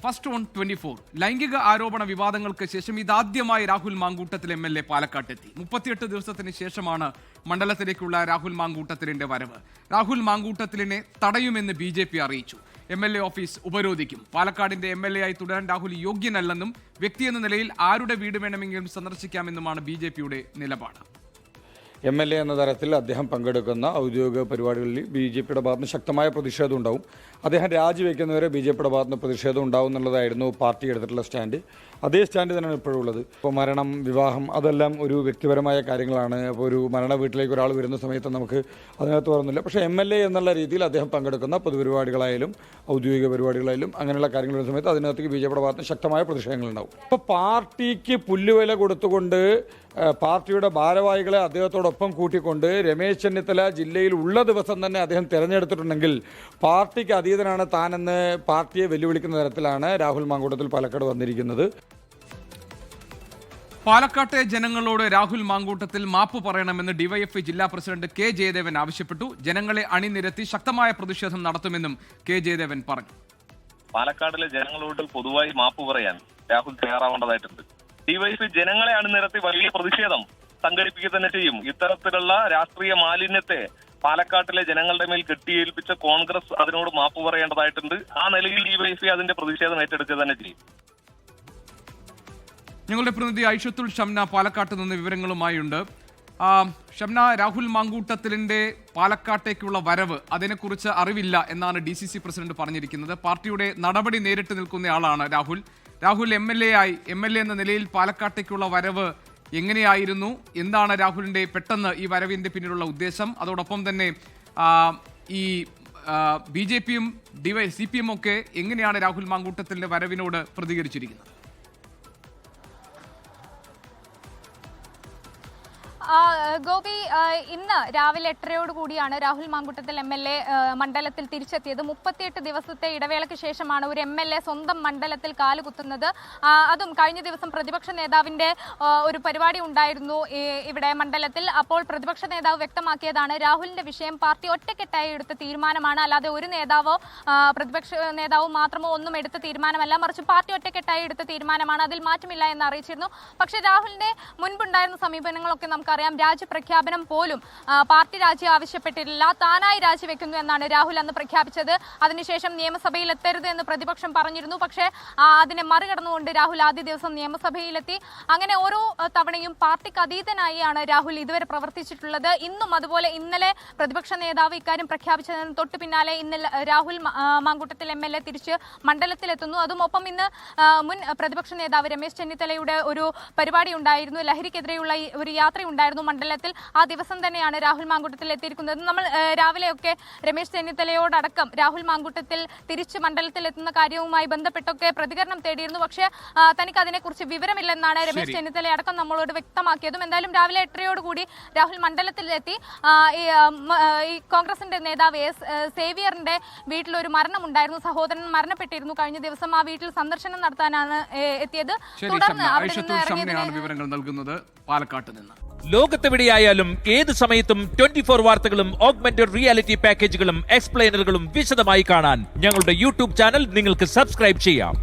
First on 24 ലൈംഗിക ആരോപണ വിവാദങ്ങൾക്ക് ശേഷം ഇതാദ്യമായി രാഹുൽ മാങ്കൂട്ടത്തിൽ MLA പാലക്കാട്ടെത്തി. 38 ദിവസത്തിന് ശേഷമാണ് മണ്ഡലത്തിലേക്കുള്ള രാഹുൽ മാങ്കൂട്ടത്തിലിന്റെ വരവ്. രാഹുൽ മാങ്കൂട്ടത്തിലിനെ തടയുമെന്ന് BJP അറിയിച്ചു. MLA ഓഫീസ് ഉപരോധിക്കും. പാലക്കാടിന്റെ MLA ആയി തുടരാൻ രാഹുൽ യോഗ്യനല്ലെന്നും വ്യക്തിയെന്ന നിലയിൽ ആരുടെ വീട് വേണമെങ്കിലും സന്ദർശിക്കാമെന്നുമാണ് BJPയുടെ നിലപാട്. MLA എന്ന തരത്തിൽ അദ്ദേഹം പങ്കെടുക്കുന്ന ഔദ്യോഗിക പരിപാടികളിൽ BJPയുടെ ഭാഗത്ത് ശക്തമായ പ്രതിഷേധം ഉണ്ടാവും. അദ്ദേഹം രാജിവെക്കുന്നവരെ BJPയുടെ ഭാഗത്ത് പ്രതിഷേധം ഉണ്ടാവും എന്നുള്ളതായിരുന്നു പാർട്ടി എടുത്തിട്ടുള്ള സ്റ്റാൻഡ്. അതേ സ്റ്റാൻഡ് തന്നെയാണ് ഇപ്പോഴുള്ളത്. ഇപ്പോൾ മരണം, വിവാഹം അതെല്ലാം ഒരു വ്യക്തിപരമായ കാര്യങ്ങളാണ്. അപ്പോൾ ഒരു മരണ വീട്ടിലേക്ക് ഒരാൾ വരുന്ന സമയത്ത് നമുക്ക് അതിനകത്ത് പറയുന്നില്ല. പക്ഷേ MLA എന്നുള്ള രീതിയിൽ അദ്ദേഹം പങ്കെടുക്കുന്ന പൊതുപരിപാടികളായാലും ഔദ്യോഗിക പരിപാടികളായാലും അങ്ങനെയുള്ള കാര്യങ്ങൾ വരുന്ന സമയത്ത് അതിനകത്തേക്ക് BJPയുടെ ഭാഗത്ത് ശക്തമായ പ്രതിഷേധങ്ങളുണ്ടാവും. ഇപ്പോൾ പാർട്ടിക്ക് പുല്ലുവില കൊടുത്തുകൊണ്ട് പാർട്ടിയുടെ ഭാരവാഹികളെ അദ്ദേഹത്തോടൊപ്പം കൂട്ടിക്കൊണ്ട് രമേശ് ചെന്നിത്തല ജില്ലയിൽ ഉള്ള ദിവസം തന്നെ അദ്ദേഹം തിരഞ്ഞെടുത്തിട്ടുണ്ടെങ്കിൽ പാർട്ടിക്ക് അതീതനാണ് താനെന്ന് പാർട്ടിയെ വെല്ലുവിളിക്കുന്ന തരത്തിലാണ് രാഹുൽ മാങ്കൂട്ടത്തിൽ പാലക്കാട് വന്നിരിക്കുന്നത്. പാലക്കാട്ടെ ജനങ്ങളോട് രാഹുൽ മാങ്കൂട്ടത്തിൽ മാപ്പ് പറയണമെന്ന് DYFI ജില്ലാ പ്രസിഡന്റ് K ജയദേവൻ ആവശ്യപ്പെട്ടു. ജനങ്ങളെ അണിനിരത്തി ശക്തമായ പ്രതിഷേധം നടത്തുമെന്നും K ജയദേവൻ പറഞ്ഞു. പാലക്കാടിലെ ജനങ്ങളോട് പൊതുവായി മാപ്പ് പറയാൻ രാഹുൽ തയ്യാറാവേണ്ടതായിട്ടുണ്ട്. DYFI ജനങ്ങളെ അണിനിരത്തി വലിയ പ്രതിഷേധം സംഘടിപ്പിക്കുക തന്നെ ചെയ്യും. ഇത്തരത്തിലുള്ള രാഷ്ട്രീയ മാലിന്യത്തെ പാലക്കാട്ടിലെ ജനങ്ങളുടെ മേൽ കെട്ടിയേൽപ്പിച്ച കോൺഗ്രസ് അതിനോട് മാപ്പ് പറയേണ്ടതായിട്ടുണ്ട്. ആ നിലയിൽ DYFI അതിന്റെ പ്രതിഷേധം ഏറ്റെടുക്കുക തന്നെ ചെയ്യും. ഞങ്ങളുടെ പ്രതിനിധി ഐഷത്തുൽ ഷംന പാലക്കാട്ട് നിന്ന് വിവരങ്ങളുമായുണ്ട്. ഷംന, രാഹുൽ മാങ്കൂട്ടത്തിലിന്റെ പാലക്കാട്ടേക്കുള്ള വരവ് അതിനെക്കുറിച്ച് അറിവില്ല എന്നാണ് DCC പ്രസിഡന്റ് പറഞ്ഞിരിക്കുന്നത്. പാർട്ടിയുടെ നടപടി നേരിട്ട് നിൽക്കുന്നയാളാണ് രാഹുൽ. MLA എന്ന നിലയിൽ പാലക്കാട്ടേക്കുള്ള വരവ് എങ്ങനെയായിരുന്നു? എന്താണ് രാഹുലിന്റെ പെട്ടെന്ന് ഈ വരവിന്റെ പിന്നിലുള്ള ഉദ്ദേശം? അതോടൊപ്പം തന്നെ ഈ BJPയും CPM ഒക്കെ എങ്ങനെയാണ് രാഹുൽ മാങ്കൂട്ടത്തിന്റെ വരവിനോട് പ്രതികരിച്ചിരിക്കുന്നത്? ഗോപി, ഇന്ന് രാവിലെ 8:30 രാഹുൽ മാങ്കൂട്ടത്തിൽ MLA മണ്ഡലത്തിൽ തിരിച്ചെത്തിയത്. 38 ദിവസത്തെ ഇടവേളയ്ക്ക് ശേഷമാണ് ഒരു MLA സ്വന്തം മണ്ഡലത്തിൽ കാലുകുത്തുന്നത്. അതും കഴിഞ്ഞ ദിവസം പ്രതിപക്ഷ നേതാവിന്റെ ഒരു പരിപാടി ഉണ്ടായിരുന്നു ഇവിടെ മണ്ഡലത്തിൽ. അപ്പോൾ പ്രതിപക്ഷ നേതാവ് വ്യക്തമാക്കിയതാണ് രാഹുലിന്റെ വിഷയം പാർട്ടി ഒറ്റക്കെട്ടായി എടുത്ത തീരുമാനമാണ്, അല്ലാതെ ഒരു നേതാവോ പ്രതിപക്ഷ നേതാവോ മാത്രമോ ഒന്നും എടുത്ത തീരുമാനമല്ല, മറിച്ച് പാർട്ടി ഒറ്റക്കെട്ടായി എടുത്ത തീരുമാനമാണ്, അതിൽ മാറ്റമില്ല എന്ന് അറിയിച്ചിരുന്നു. പക്ഷേ രാഹുലിന്റെ മുൻപുണ്ടായിരുന്ന സമീപനങ്ങളൊക്കെ നമുക്കറിയാം. രാജിപ്രഖ്യാപനം പോലും പാർട്ടി രാജി ആവശ്യപ്പെട്ടിട്ടില്ല, താനായി രാജിവെക്കുന്നു എന്നാണ് രാഹുൽ അന്ന് പ്രഖ്യാപിച്ചത്. അതിനുശേഷം നിയമസഭയിൽ എത്തരുത് എന്ന് പ്രതിപക്ഷം പറഞ്ഞിരുന്നു. പക്ഷേ അതിനെ മറികടന്നുകൊണ്ട് രാഹുൽ ആദ്യ ദിവസം നിയമസഭയിലെത്തി. അങ്ങനെ ഓരോ തവണയും പാർട്ടിക്ക് അതീതനായാണ് രാഹുൽ ഇതുവരെ പ്രവർത്തിച്ചിട്ടുള്ളത്. ഇന്നും അതുപോലെ ഇന്നലെ പ്രതിപക്ഷ നേതാവ് ഇക്കാര്യം പ്രഖ്യാപിച്ചതിന് തൊട്ടു പിന്നാലെ ഇന്ന് രാഹുൽ മാങ്കൂട്ടത്തിൽ MLA തിരിച്ച് മണ്ഡലത്തിലെത്തുന്നു. അതും ഒപ്പം ഇന്ന് മുൻ പ്രതിപക്ഷ നേതാവ് രമേശ് ചെന്നിത്തലയുടെ ഒരു പരിപാടി ഉണ്ടായിരുന്നു, ലഹരിക്കെതിരെയുള്ള ഒരു യാത്രയുണ്ടായിരുന്നു മണ്ഡലത്തിൽ. ആ ദിവസം തന്നെയാണ് രാഹുൽ മാങ്കൂട്ടത്തിൽ എത്തിയിരിക്കുന്നത്. നമ്മൾ രാവിലെയൊക്കെ രമേശ് ചെന്നിത്തലയോടക്കം രാഹുൽ മാങ്കൂട്ടത്തിൽ തിരിച്ച് മണ്ഡലത്തിൽ എത്തുന്ന കാര്യവുമായി ബന്ധപ്പെട്ടൊക്കെ പ്രതികരണം തേടിയിരുന്നു. പക്ഷേ തനിക്ക് അതിനെക്കുറിച്ച് വിവരമില്ലെന്നാണ് രമേശ് ചെന്നിത്തല അടക്കം നമ്മളോട് വ്യക്തമാക്കിയതും. എന്തായാലും രാവിലെ 8:30 രാഹുൽ മണ്ഡലത്തിലെത്തി. ഈ കോൺഗ്രസിന്റെ നേതാവ് സേവിയറിന്റെ വീട്ടിലൊരു മരണമുണ്ടായിരുന്നു, സഹോദരൻ മരണപ്പെട്ടിരുന്നു കഴിഞ്ഞ ദിവസം. ആ വീട്ടിൽ സന്ദർശനം നടത്താനാണ് എത്തിയത്. തുടർന്ന് അവിടെ നിന്ന് വിവരങ്ങൾ നൽകുന്നത് പാലക്കാട്ട് നിന്ന്. ലോകത്തെവിടെയായാലും ഏത് സമയത്തും 24 വാർത്തകളും ഓഗ്മെന്റഡ് റിയാലിറ്റി പാക്കേജുകളും എക്സ്പ്ലെയിനറുകളും വിശദമായി കാണാൻ ഞങ്ങളുടെ YouTube ചാനൽ നിങ്ങൾക്ക് സബ്സ്ക്രൈബ് ചെയ്യാം.